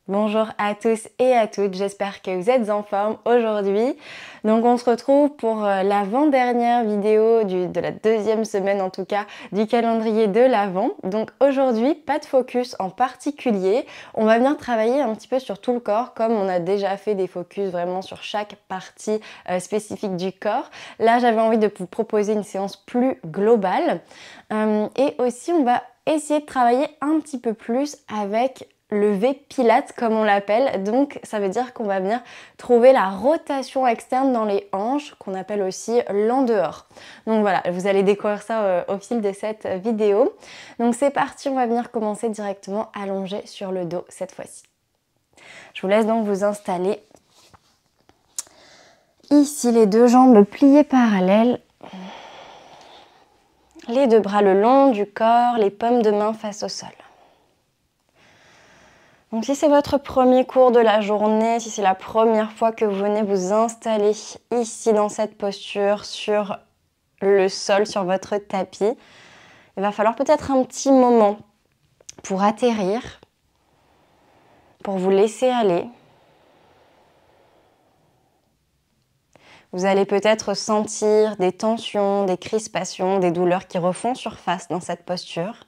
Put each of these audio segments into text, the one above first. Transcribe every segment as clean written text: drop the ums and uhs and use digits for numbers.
Bonjour à tous et à toutes, j'espère que vous êtes en forme aujourd'hui. Donc on se retrouve pour l'avant-dernière vidéo de la deuxième semaine en tout cas du calendrier de l'Avent. Donc aujourd'hui, pas de focus en particulier, on va venir travailler un petit peu sur tout le corps comme on a déjà fait des focus vraiment sur chaque partie spécifique du corps. Là j'avais envie de vous proposer une séance plus globale et aussi on va essayer de travailler un petit peu plus avec le V-Pilates comme on l'appelle, donc ça veut dire qu'on va venir trouver la rotation externe dans les hanches qu'on appelle aussi l'en-dehors. Donc voilà, vous allez découvrir ça au fil de cette vidéo. Donc c'est parti, on va venir commencer directement allongé sur le dos cette fois-ci. Je vous laisse donc vous installer. Ici les deux jambes pliées parallèles. Les deux bras le long du corps, les paumes de main face au sol. Donc si c'est votre premier cours de la journée, si c'est la première fois que vous venez vous installer ici dans cette posture sur le sol, sur votre tapis, il va falloir peut-être un petit moment pour atterrir, pour vous laisser aller. Vous allez peut-être sentir des tensions, des crispations, des douleurs qui refont surface dans cette posture.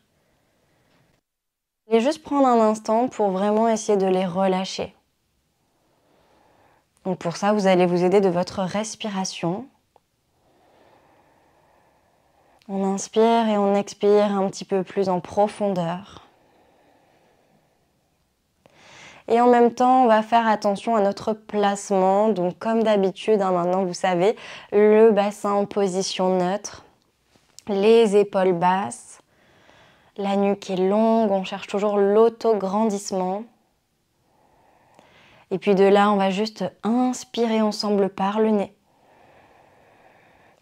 Et juste prendre un instant pour vraiment essayer de les relâcher. Donc pour ça, vous allez vous aider de votre respiration. On inspire et on expire un petit peu plus en profondeur. Et en même temps, on va faire attention à notre placement. Donc comme d'habitude, maintenant vous savez, le bassin en position neutre, les épaules basses, la nuque est longue, on cherche toujours l'auto-grandissement. Et puis de là, on va juste inspirer ensemble par le nez,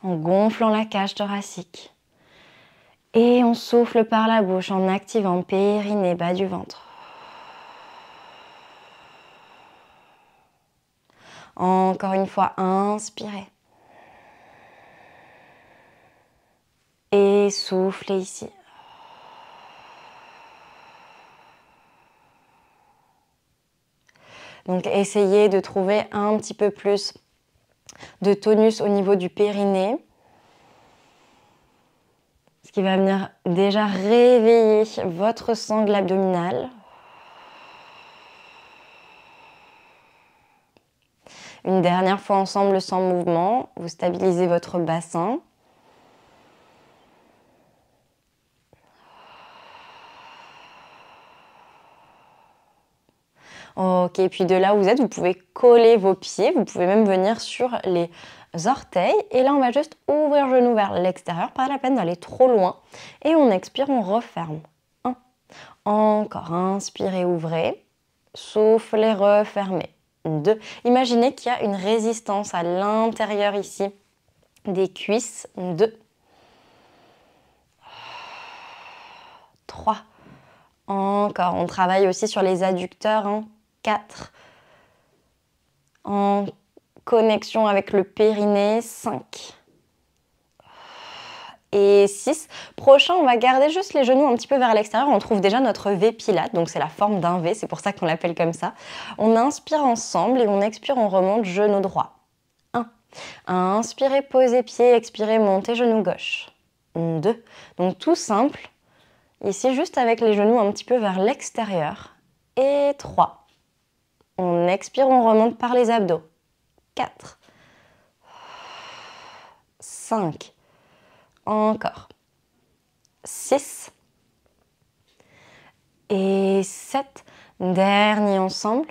en gonflant la cage thoracique. Et on souffle par la bouche en activant périnée, bas du ventre. Encore une fois, inspirez. Et soufflez ici. Donc essayez de trouver un petit peu plus de tonus au niveau du périnée. Ce qui va venir déjà réveiller votre sangle abdominale. Une dernière fois ensemble sans mouvement, vous stabilisez votre bassin. Ok, puis de là où vous êtes, vous pouvez coller vos pieds, vous pouvez même venir sur les orteils. Et là, on va juste ouvrir le genou vers l'extérieur, pas la peine d'aller trop loin. Et on expire, on referme. 1. Encore, inspirez, ouvrez. Soufflez, refermez. 2. Imaginez qu'il y a une résistance à l'intérieur ici des cuisses. 2. 3. Encore, on travaille aussi sur les adducteurs. 4. En connexion avec le périnée. 5. Et 6. Prochain, on va garder juste les genoux un petit peu vers l'extérieur. On trouve déjà notre V-Pilates, donc c'est la forme d'un V, c'est pour ça qu'on l'appelle comme ça. On inspire ensemble et on expire, on remonte genou droit. 1. Inspirez, posez pied, expirez, montez genou gauche. 2. Donc tout simple. Ici, juste avec les genoux un petit peu vers l'extérieur. Et 3. On expire, on remonte par les abdos. 4. 5. Encore. 6. Et 7. Dernier ensemble.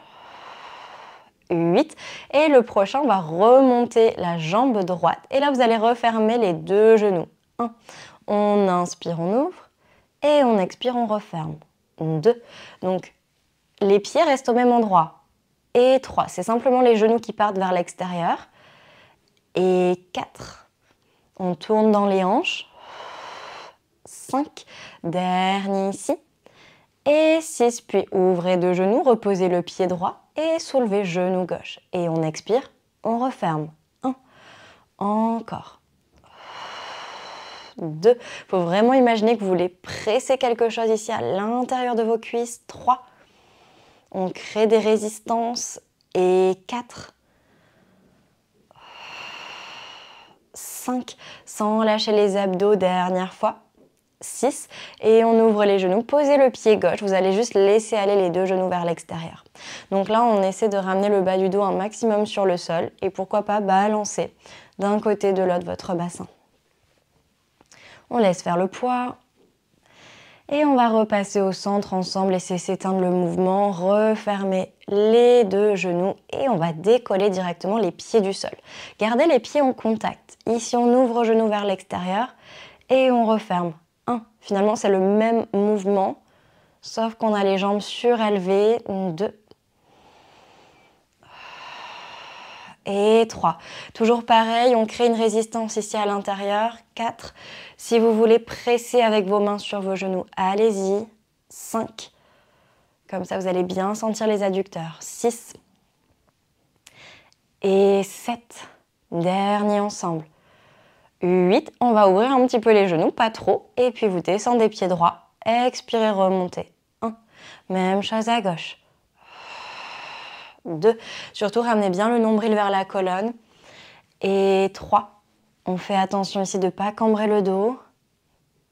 8. Et le prochain, on va remonter la jambe droite. Et là, vous allez refermer les deux genoux. 1. On inspire, on ouvre. Et on expire, on referme. 2. Donc, les pieds restent au même endroit. Et 3. C'est simplement les genoux qui partent vers l'extérieur. Et 4. On tourne dans les hanches. 5. Dernier ici. Et 6. Puis ouvrez deux genoux, reposez le pied droit et soulevez genou gauche. Et on expire, on referme. 1. Encore. 2. Il faut vraiment imaginer que vous voulez presser quelque chose ici à l'intérieur de vos cuisses. 3. On crée des résistances. Et 4, 5, sans lâcher les abdos, dernière fois. 6, et on ouvre les genoux. Posez le pied gauche. Vous allez juste laisser aller les deux genoux vers l'extérieur. Donc là, on essaie de ramener le bas du dos un maximum sur le sol. Et pourquoi pas balancer d'un côté de l'autre votre bassin. On laisse faire le poids. Et on va repasser au centre ensemble, laisser s'éteindre le mouvement, refermer les deux genoux et on va décoller directement les pieds du sol. Gardez les pieds en contact. Ici, on ouvre le genou vers l'extérieur et on referme. 1. Finalement, c'est le même mouvement, sauf qu'on a les jambes surélevées. 2. Et 3. Toujours pareil, on crée une résistance ici à l'intérieur. 4. Si vous voulez presser avec vos mains sur vos genoux, allez-y. 5. Comme ça, vous allez bien sentir les adducteurs. 6. Et 7. Dernier ensemble. 8. On va ouvrir un petit peu les genoux, pas trop. Et puis vous descendez pied droit. Expirez, remontez. 1. Même chose à gauche. 2. Surtout, ramenez bien le nombril vers la colonne. Et 3. On fait attention ici de ne pas cambrer le dos.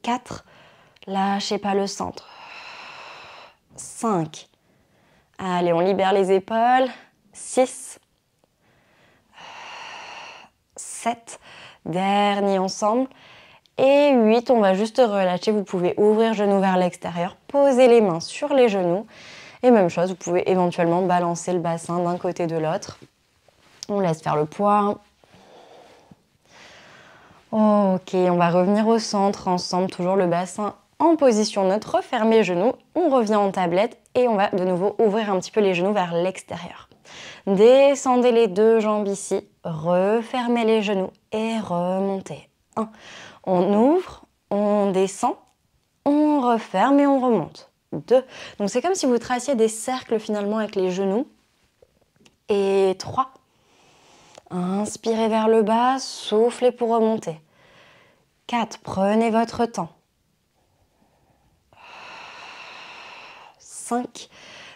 4. Lâchez pas le centre. 5. Allez, on libère les épaules. 6. 7. Dernier ensemble. Et 8. On va juste relâcher. Vous pouvez ouvrir genoux vers l'extérieur. Poser les mains sur les genoux. Et même chose, vous pouvez éventuellement balancer le bassin d'un côté de l'autre. On laisse faire le poids. Ok, on va revenir au centre ensemble, toujours le bassin en position neutre, refermez les genoux, on revient en tablette et on va de nouveau ouvrir un petit peu les genoux vers l'extérieur. Descendez les deux jambes ici, refermez les genoux et remontez. 1. On ouvre, on descend, on referme et on remonte. 2. Donc c'est comme si vous traciez des cercles finalement avec les genoux. Et 3. Inspirez vers le bas, soufflez pour remonter. 4. Prenez votre temps. 5.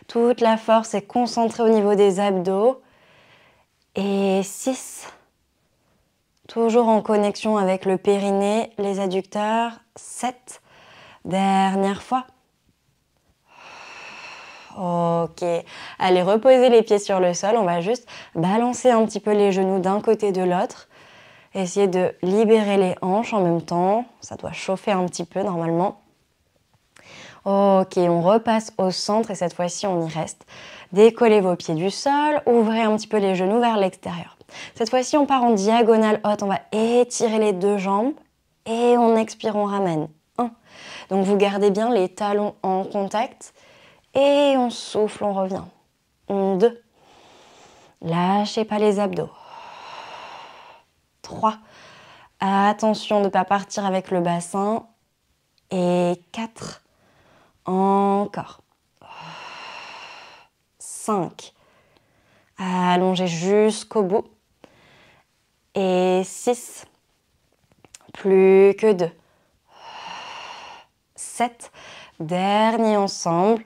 Toute la force est concentrée au niveau des abdos. Et 6. Toujours en connexion avec le périnée, les adducteurs. 7. Dernière fois. Ok, allez reposer les pieds sur le sol, on va juste balancer un petit peu les genoux d'un côté de l'autre. Essayez de libérer les hanches en même temps, ça doit chauffer un petit peu normalement. Ok, on repasse au centre et cette fois-ci on y reste. Décollez vos pieds du sol, ouvrez un petit peu les genoux vers l'extérieur. Cette fois-ci on part en diagonale haute, on va étirer les deux jambes et on expire, on ramène. 1. Donc vous gardez bien les talons en contact. Et on souffle, on revient. 2. Lâchez pas les abdos. 3. Attention de ne pas partir avec le bassin. Et 4. Encore. 5. Allongez jusqu'au bout. Et 6. Plus que 2. 7. Dernier ensemble.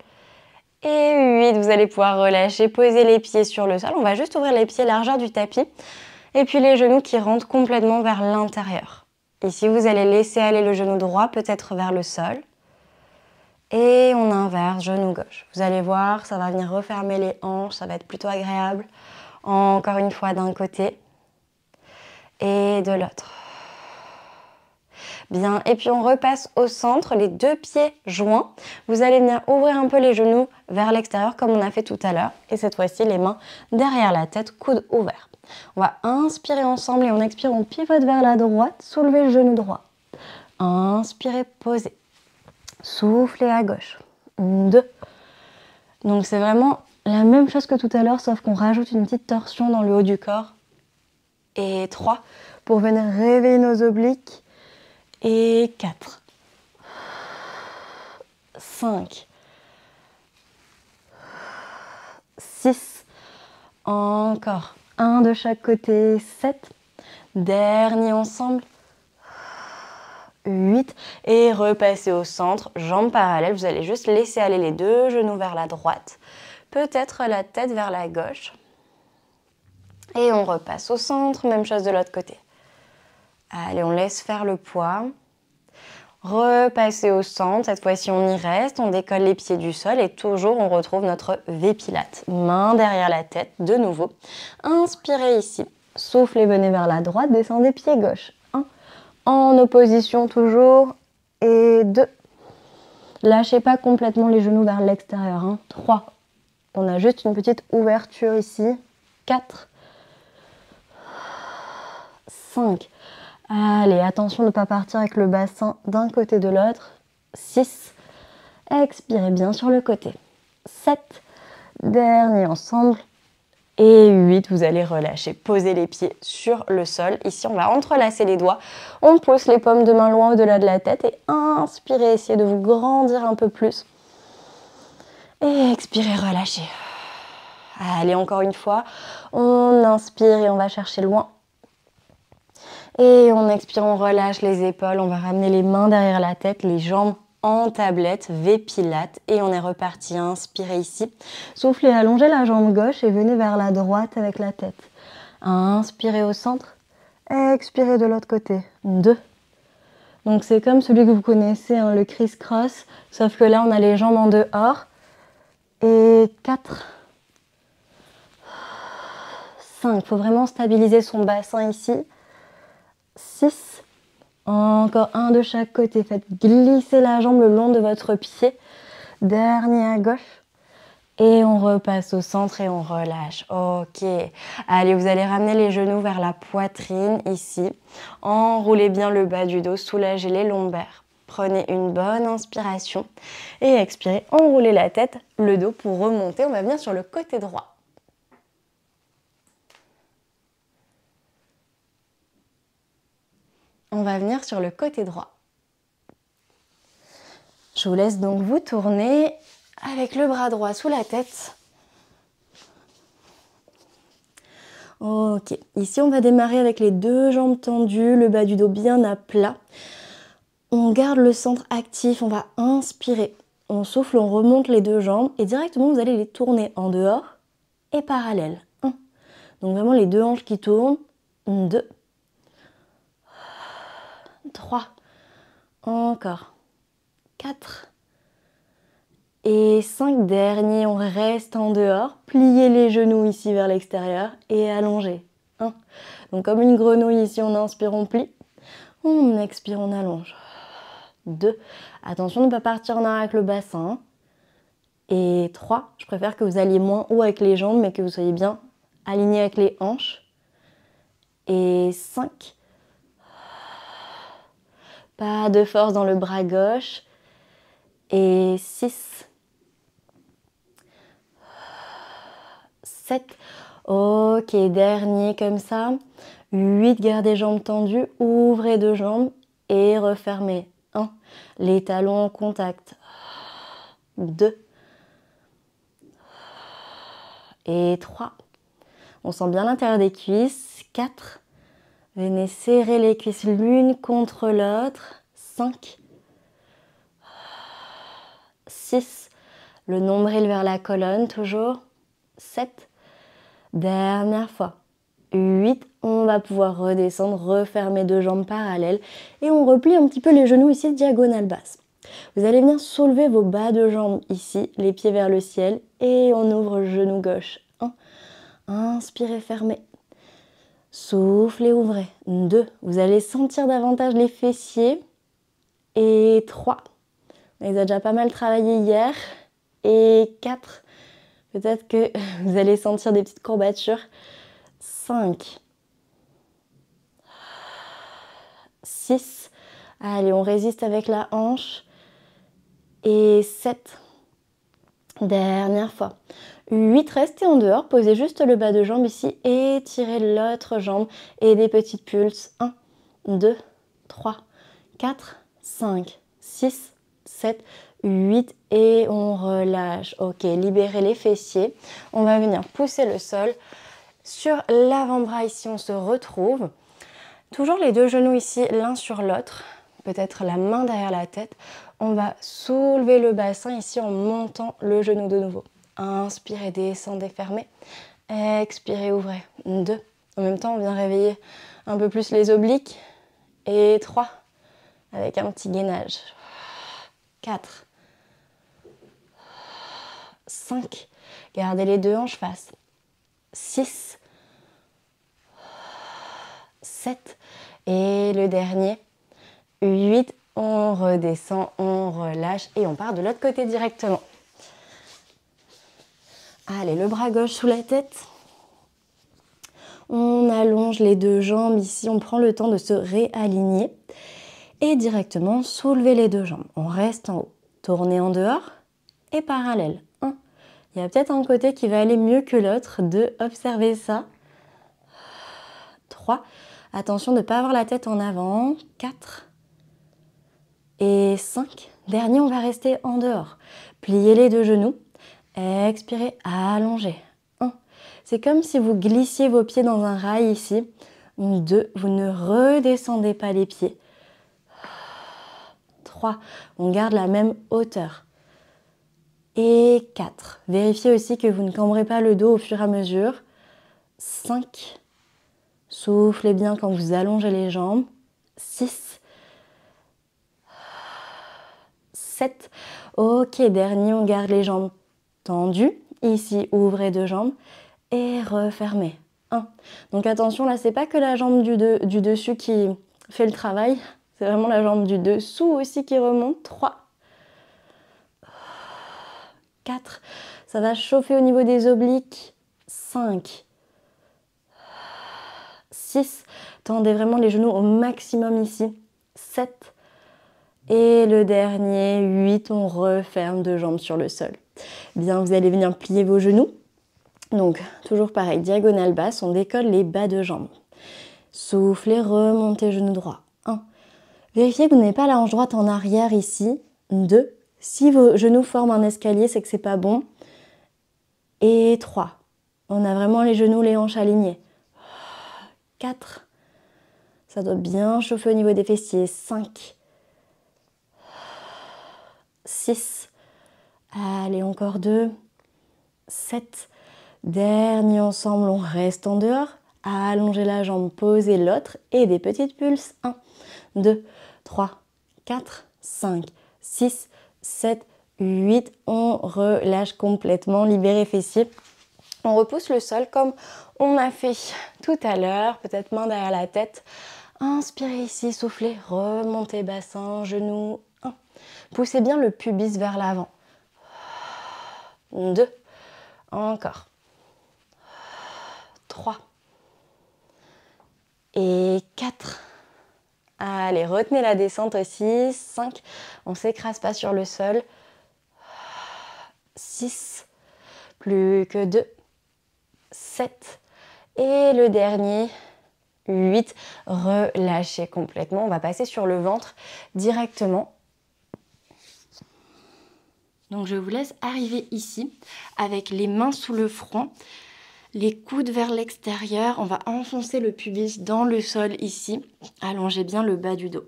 Et 8, vous allez pouvoir relâcher, poser les pieds sur le sol. On va juste ouvrir les pieds largeur du tapis. Et puis les genoux qui rentrent complètement vers l'intérieur. Ici, vous allez laisser aller le genou droit peut-être vers le sol. Et on inverse, genou gauche. Vous allez voir, ça va venir refermer les hanches, ça va être plutôt agréable. Encore une fois d'un côté et de l'autre. Bien, et puis on repasse au centre, les deux pieds joints. Vous allez venir ouvrir un peu les genoux vers l'extérieur comme on a fait tout à l'heure. Et cette fois-ci, les mains derrière la tête, coudes ouverts. On va inspirer ensemble et on expire, on pivote vers la droite, soulevez le genou droit. Inspirez, posez. Soufflez à gauche. 2. Donc c'est vraiment la même chose que tout à l'heure, sauf qu'on rajoute une petite torsion dans le haut du corps. Et 3. Pour venir réveiller nos obliques. Et 4, 5, 6, encore, 1 de chaque côté, 7, dernier ensemble, 8, et repassez au centre, jambes parallèles, vous allez juste laisser aller les deux genoux vers la droite, peut-être la tête vers la gauche. Et on repasse au centre, même chose de l'autre côté. Allez, on laisse faire le poids. Repasser au centre, cette fois-ci on y reste, on décolle les pieds du sol et toujours on retrouve notre V-Pilate. Main derrière la tête, de nouveau. Inspirez ici, soufflez, venez vers la droite, descendez pied gauche. 1, en opposition toujours, et 2. Lâchez pas complètement les genoux vers l'extérieur. 3, on a juste une petite ouverture ici. 4, 5. Allez, attention de ne pas partir avec le bassin d'un côté de l'autre. 6. Expirez bien sur le côté. 7. Dernier ensemble. Et 8. Vous allez relâcher. Posez les pieds sur le sol. Ici, on va entrelacer les doigts. On pousse les paumes de main loin au-delà de la tête. Et inspirez. Essayez de vous grandir un peu plus. Et expirez, relâchez. Allez, encore une fois. On inspire et on va chercher loin. Et on expire, on relâche les épaules, on va ramener les mains derrière la tête, les jambes en tablette, V-Pilate. Et on est reparti, inspirez ici. Soufflez, allongez la jambe gauche et venez vers la droite avec la tête. Inspirez au centre, expirez de l'autre côté. 2. Donc c'est comme celui que vous connaissez, hein, le criss-cross, sauf que là on a les jambes en dehors. Et 4. 5, il faut vraiment stabiliser son bassin ici. 6, encore un de chaque côté, faites glisser la jambe le long de votre pied, dernier à gauche, et on repasse au centre et on relâche. Ok, allez, vous allez ramener les genoux vers la poitrine ici, enroulez bien le bas du dos, soulagez les lombaires, prenez une bonne inspiration et expirez, enroulez la tête, le dos pour remonter, on va venir sur le côté droit. On va venir sur le côté droit. Je vous laisse donc vous tourner avec le bras droit sous la tête. Ok, ici on va démarrer avec les deux jambes tendues, le bas du dos bien à plat. On garde le centre actif, on va inspirer. On souffle, on remonte les deux jambes et directement vous allez les tourner en dehors et parallèle. 1. Donc vraiment les deux hanches qui tournent. 2. 3, encore 4 et 5, dernier, on reste en dehors, pliez les genoux ici vers l'extérieur et allongez. 1, donc comme une grenouille ici, on inspire, on plie, on expire, on allonge. 2, attention de ne pas partir en arrière avec le bassin. Et 3, je préfère que vous alliez moins haut avec les jambes, mais que vous soyez bien alignés avec les hanches. Et 5, pas de force dans le bras gauche. Et 6. 7. Ok, dernier comme ça. 8, gardez jambes tendues. Ouvrez deux jambes et refermez. 1. Les talons en contact. 2. Et 3. On sent bien l'intérieur des cuisses. 4. Venez serrer les cuisses l'une contre l'autre. 5. 6. Le nombril vers la colonne, toujours. 7. Dernière fois. 8. On va pouvoir redescendre, refermer deux jambes parallèles. Et on replie un petit peu les genoux ici, diagonale basse. Vous allez venir soulever vos bas de jambes ici, les pieds vers le ciel. Et on ouvre le genou gauche. 1. Inspirez, fermez. Soufflez, ouvrez. 2. Vous allez sentir davantage les fessiers. Et 3. On les a déjà pas mal travaillé hier. Et 4. Peut-être que vous allez sentir des petites courbatures. 5. 6. Allez, on résiste avec la hanche. Et 7. Dernière fois. 8, restez en dehors, posez juste le bas de jambe ici et tirez l'autre jambe et des petites pulses. 1, 2, 3, 4, 5, 6, 7, 8 et on relâche. Ok, libérez les fessiers. On va venir pousser le sol. Sur l'avant-bras ici, on se retrouve. Toujours les deux genoux ici, l'un sur l'autre. Peut-être la main derrière la tête. On va soulever le bassin ici en montant le genou de nouveau. Inspirez, descendez, fermez. Expirez, ouvrez. 2. En même temps, on vient réveiller un peu plus les obliques. Et 3. Avec un petit gainage. 4. 5. Gardez les deux hanches face. 6. 7. Et le dernier. 8. On redescend, on relâche et on part de l'autre côté directement. Allez, le bras gauche sous la tête. On allonge les deux jambes ici, on prend le temps de se réaligner. Et directement, soulever les deux jambes. On reste en haut. Tournez en dehors et parallèle. 1. Il y a peut-être un côté qui va aller mieux que l'autre. 2. Observez ça. 3. Attention de ne pas avoir la tête en avant. 4. Et 5. Dernier, on va rester en dehors. Pliez les deux genoux. Expirez, allongez. 1. C'est comme si vous glissiez vos pieds dans un rail ici. 2. Vous ne redescendez pas les pieds. 3. On garde la même hauteur. Et 4. Vérifiez aussi que vous ne cambrez pas le dos au fur et à mesure. 5. Soufflez bien quand vous allongez les jambes. 6. 7. Ok, dernier, on garde les jambes tendues. Ici, ouvrez deux jambes et refermez. 1. Donc attention, là, c'est pas que la jambe du dessus qui fait le travail. C'est vraiment la jambe du dessous aussi qui remonte. 3. 4. Ça va chauffer au niveau des obliques. 5. 6. Tendez vraiment les genoux au maximum ici. 7. Et le dernier, 8. On referme deux jambes sur le sol. Bien, vous allez venir plier vos genoux. Donc, toujours pareil, diagonale basse, on décolle les bas de jambes. Soufflez, remontez genou droit. 1. Vérifiez que vous n'avez pas la hanche droite en arrière ici. 2. Si vos genoux forment un escalier, c'est que c'est pas bon. Et 3. On a vraiment les genoux, les hanches alignées. 4. Ça doit bien chauffer au niveau des fessiers. 5. 6. Allez, encore 2. 7. Dernier ensemble, on reste en dehors. Allongez la jambe, posez l'autre et des petites pulses. 1, 2, 3, 4, 5, 6, 7, 8. On relâche complètement, libérez fessiers. On repousse le sol comme on a fait tout à l'heure, peut-être main derrière la tête. Inspirez ici, soufflez, remontez bassin, genoux. 1. Poussez bien le pubis vers l'avant. 2. Encore. 3. Et 4. Allez, retenez la descente aussi. 5. On ne s'écrase pas sur le sol. 6. Plus que 2. 7. Et le dernier. 8. Relâchez complètement. On va passer sur le ventre directement. Donc je vous laisse arriver ici avec les mains sous le front. Les coudes vers l'extérieur, on va enfoncer le pubis dans le sol ici. Allongez bien le bas du dos.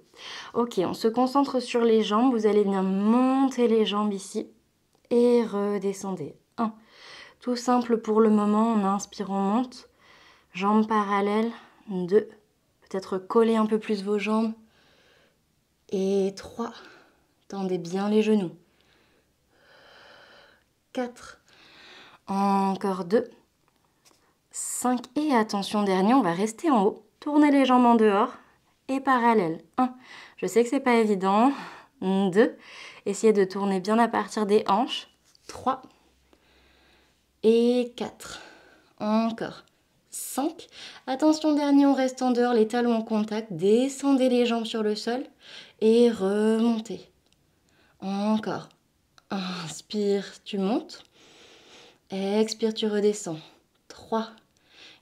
Ok, on se concentre sur les jambes. Vous allez venir monter les jambes ici et redescendez. 1. Tout simple pour le moment, on inspire, on monte. Jambes parallèles. 2. Peut-être coller un peu plus vos jambes. Et 3. Tendez bien les genoux. 4. Encore 2. 5 et attention dernier, on va rester en haut. Tournez les jambes en dehors et parallèle. 1. Je sais que c'est pas évident. 2. Essayez de tourner bien à partir des hanches. 3. Et 4. Encore. 5. Attention dernier, on reste en dehors, les talons en contact. Descendez les jambes sur le sol et remontez. Encore. Inspire, tu montes. Expire, tu redescends. 3.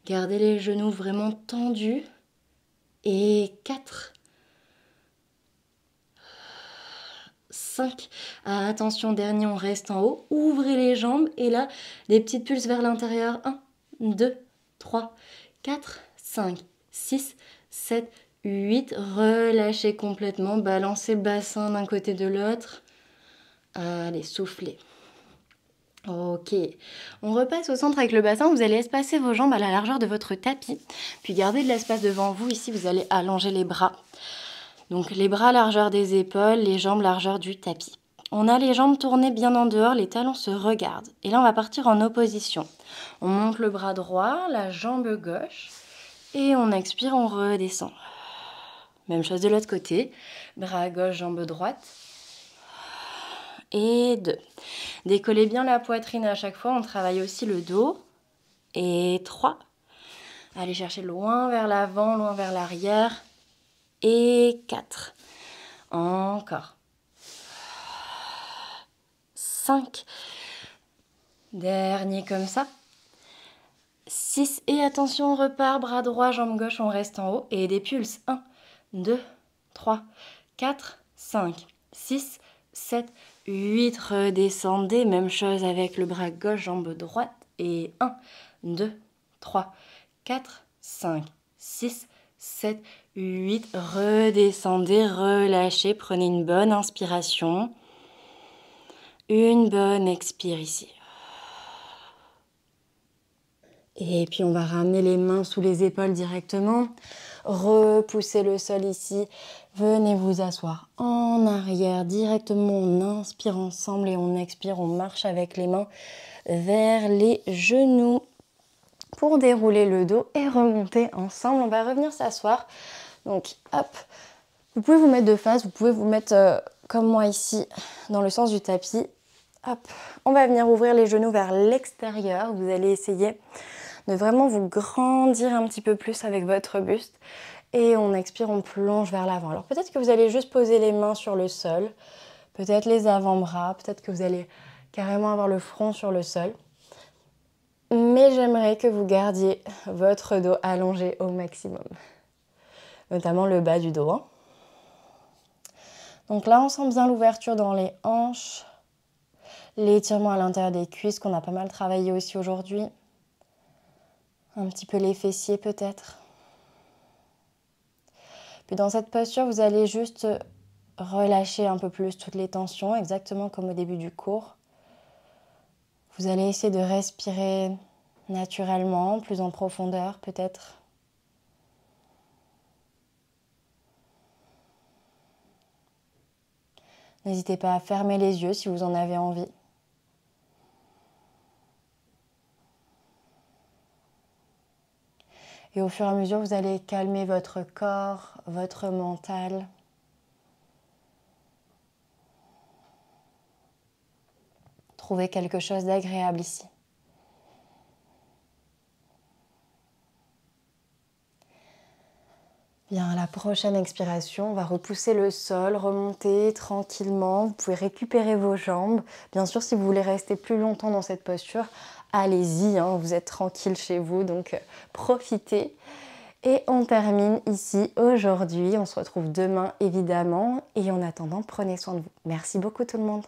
Gardez les genoux vraiment tendus. Et 4. 5. Attention, dernier, on reste en haut. Ouvrez les jambes. Et là, des petites pulses vers l'intérieur. 1, 2, 3, 4, 5, 6, 7, 8. Relâchez complètement. Balancez le bassin d'un côté de l'autre. Allez, soufflez. Ok, on repasse au centre avec le bassin. Vous allez espacer vos jambes à la largeur de votre tapis, puis garder de l'espace devant vous. Ici, vous allez allonger les bras. Donc les bras largeur des épaules, les jambes largeur du tapis. On a les jambes tournées bien en dehors, les talons se regardent. Et là, on va partir en opposition. On monte le bras droit, la jambe gauche, et on expire, on redescend. Même chose de l'autre côté, bras gauche, jambe droite. Et 2. Décollez bien la poitrine à chaque fois, on travaille aussi le dos. Et 3. Allez chercher loin vers l'avant, loin vers l'arrière. Et 4. Encore. 5. Dernier comme ça. 6. Et attention, on repart, bras droit, jambe gauche, on reste en haut. Et des pulses. 1, 2, 3, 4, 5, 6, 7, 8. Redescendez. Même chose avec le bras gauche, jambe droite. Et 1, 2, 3, 4, 5, 6, 7, 8. Redescendez, relâchez. Prenez une bonne inspiration. Une bonne expire ici. Et puis on va ramener les mains sous les épaules directement. Repoussez le sol ici. Venez vous asseoir en arrière directement. On inspire ensemble et on expire. On marche avec les mains vers les genoux pour dérouler le dos et remonter ensemble. On va revenir s'asseoir. Donc hop, vous pouvez vous mettre de face. Vous pouvez vous mettre comme moi ici dans le sens du tapis. Hop, on va venir ouvrir les genoux vers l'extérieur. Vous allez essayer de vraiment vous grandir un petit peu plus avec votre buste. Et on expire, on plonge vers l'avant. Alors peut-être que vous allez juste poser les mains sur le sol, peut-être les avant-bras, peut-être que vous allez carrément avoir le front sur le sol. Mais j'aimerais que vous gardiez votre dos allongé au maximum, notamment le bas du dos. Donc là, on sent bien l'ouverture dans les hanches, l'étirement à l'intérieur des cuisses qu'on a pas mal travaillé aussi aujourd'hui. Un petit peu les fessiers peut-être. Puis dans cette posture, vous allez juste relâcher un peu plus toutes les tensions, exactement comme au début du cours. Vous allez essayer de respirer naturellement, plus en profondeur peut-être. N'hésitez pas à fermer les yeux si vous en avez envie. Et au fur et à mesure, vous allez calmer votre corps, votre mental. Trouvez quelque chose d'agréable ici. Bien, à la prochaine expiration, on va repousser le sol, remonter tranquillement. Vous pouvez récupérer vos jambes. Bien sûr, si vous voulez rester plus longtemps dans cette posture, allez-y, hein, vous êtes tranquille chez vous, donc profitez. Et on termine ici aujourd'hui. On se retrouve demain, évidemment. Et en attendant, prenez soin de vous. Merci beaucoup tout le monde.